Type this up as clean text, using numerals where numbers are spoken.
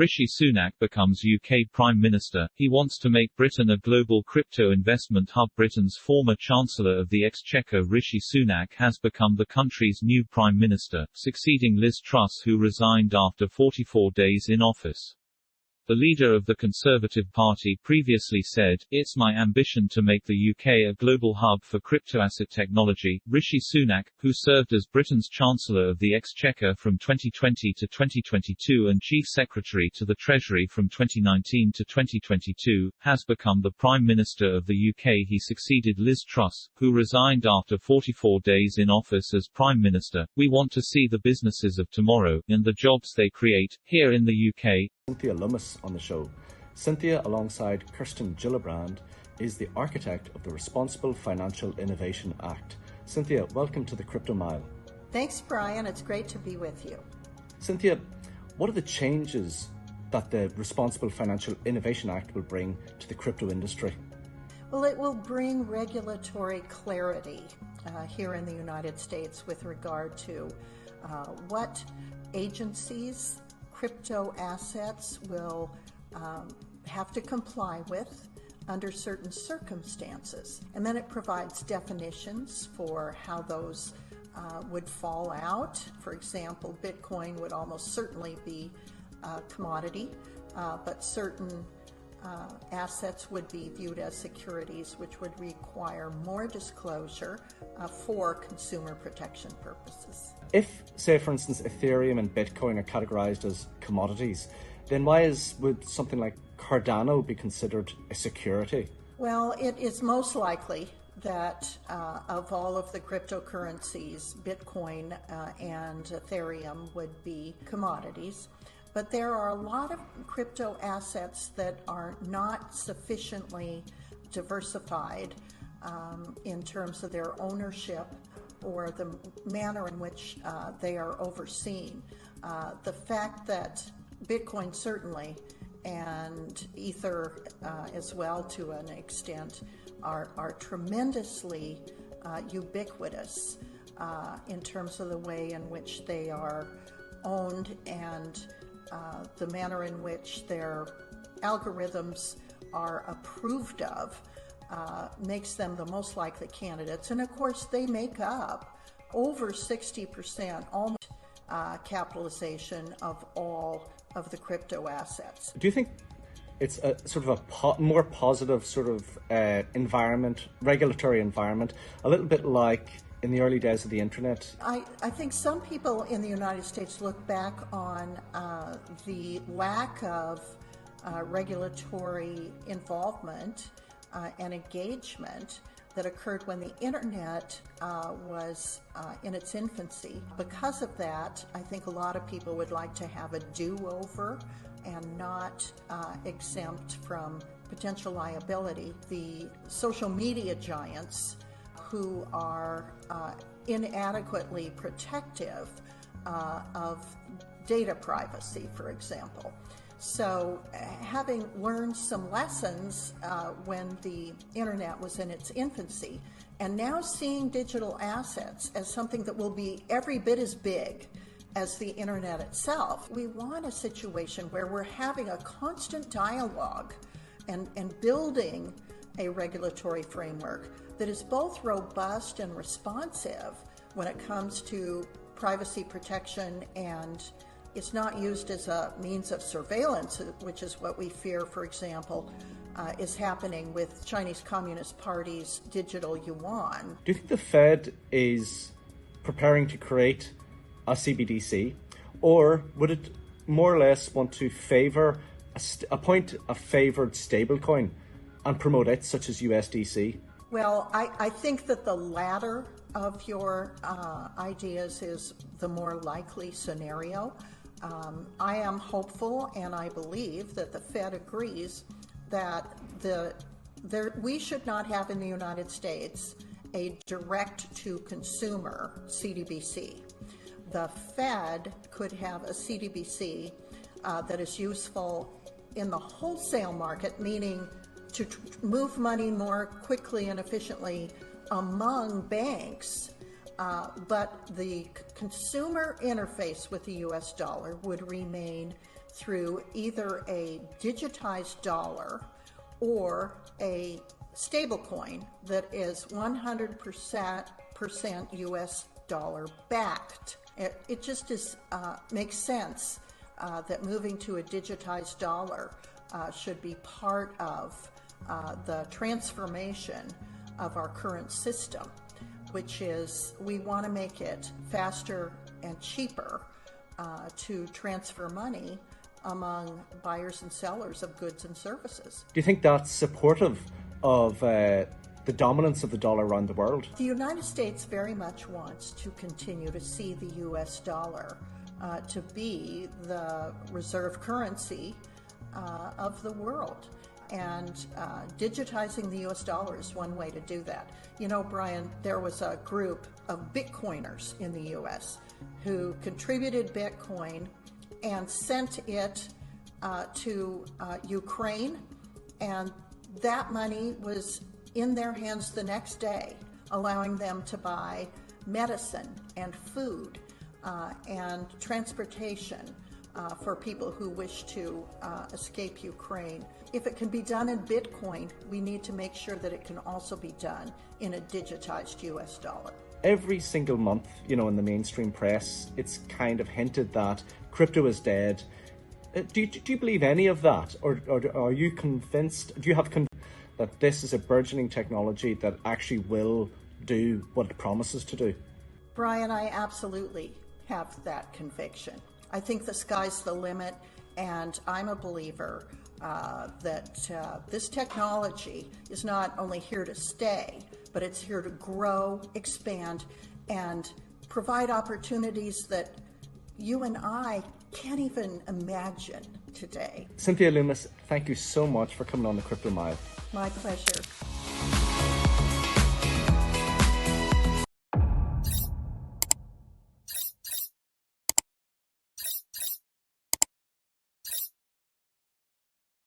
Rishi Sunak becomes UK Prime Minister. He wants to make Britain a global crypto investment hub. Britain's former Chancellor of the Exchequer Rishi Sunak has become the country's new Prime Minister, succeeding Liz Truss, who resigned after 44 days in office. The leader of the Conservative Party previously said, "It's my ambition to make the UK a global hub for cryptoasset technology." Rishi Sunak, who served as Britain's Chancellor of the Exchequer from 2020 to 2022 and Chief Secretary to the Treasury from 2019 to 2022, has become the Prime Minister of the UK. He succeeded Liz Truss, who resigned after 44 days in office as Prime Minister. "We want to see the businesses of tomorrow, and the jobs they create, here in the UK." Cynthia Lummis on the show. Cynthia, alongside Kirsten Gillibrand, is the architect of the Responsible Financial Innovation Act. Cynthia, welcome to the Crypto Mile. Thanks, Brian. It's great to be with you. Cynthia, what are the changes that the Responsible Financial Innovation Act will bring to the crypto industry? Well, it will bring regulatory clarity here in the United States with regard to what agencies crypto assets will have to comply with under certain circumstances. And then it provides definitions for how those would fall out. For example, Bitcoin would almost certainly be a commodity, but certain assets would be viewed as securities, which would require more disclosure for consumer protection purposes. If, say, for instance, Ethereum and Bitcoin are categorized as commodities, then why would something like Cardano be considered a security? Well, it is most likely that of all of the cryptocurrencies, Bitcoin and Ethereum would be commodities. But there are a lot of crypto assets that are not sufficiently diversified in terms of their ownership or the manner in which they are overseen. The fact that Bitcoin certainly and Ether as well to an extent are tremendously ubiquitous in terms of the way in which they are owned and the manner in which their algorithms are approved of makes them the most likely candidates. And of course, they make up over 60%, almost capitalization of all of the crypto assets. Do you think it's a sort of a more positive sort of environment, regulatory environment, a little bit like in the early days of the internet? I think some people in the United States look back on the lack of regulatory involvement and engagement that occurred when the internet was in its infancy. Because of that, I think a lot of people would like to have a do-over and not exempt from potential liability. The social media giants who are inadequately protective of data privacy, for example. So having learned some lessons when the internet was in its infancy, and now seeing digital assets as something that will be every bit as big as the internet itself, we want a situation where we're having a constant dialogue and building a regulatory framework that is both robust and responsive when it comes to privacy protection, and it's not used as a means of surveillance, which is what we fear, for example, is happening with Chinese Communist Party's digital yuan. Do you think the Fed is preparing to create a CBDC, or would it more or less want to favor appoint a favored stablecoin and promote it, such as USDC? Well, I think that the latter of your ideas is the more likely scenario. I am hopeful, and I believe that the Fed agrees that we should not have in the United States a direct-to-consumer CDBC. The Fed could have a CDBC that is useful in the wholesale market, meaning to move money more quickly and efficiently among banks, but the consumer interface with the US dollar would remain through either a digitized dollar or a stablecoin that is 100% US dollar backed. It just makes sense that moving to a digitized dollar should be part of the transformation of our current system, which is we want to make it faster and cheaper to transfer money among buyers and sellers of goods and services. Do you think that's supportive of the dominance of the dollar around the world? The United States very much wants to continue to see the US dollar to be the reserve currency of the world. And digitizing the US dollar is one way to do that. You know, Brian, there was a group of Bitcoiners in the US who contributed Bitcoin and sent it to Ukraine, and that money was in their hands the next day, allowing them to buy medicine and food and transportation for people who wish to escape Ukraine. If it can be done in Bitcoin, we need to make sure that it can also be done in a digitized US dollar. Every single month, you know, in the mainstream press, it's kind of hinted that crypto is dead. Do you believe any of that? Or are you convinced, do you have that this is a burgeoning technology that actually will do what it promises to do? Brian, I absolutely have that conviction. I think the sky's the limit, and I'm a believer that this technology is not only here to stay, but it's here to grow, expand, and provide opportunities that you and I can't even imagine today. Cynthia Loomis, thank you so much for coming on the Crypto Mile. My pleasure.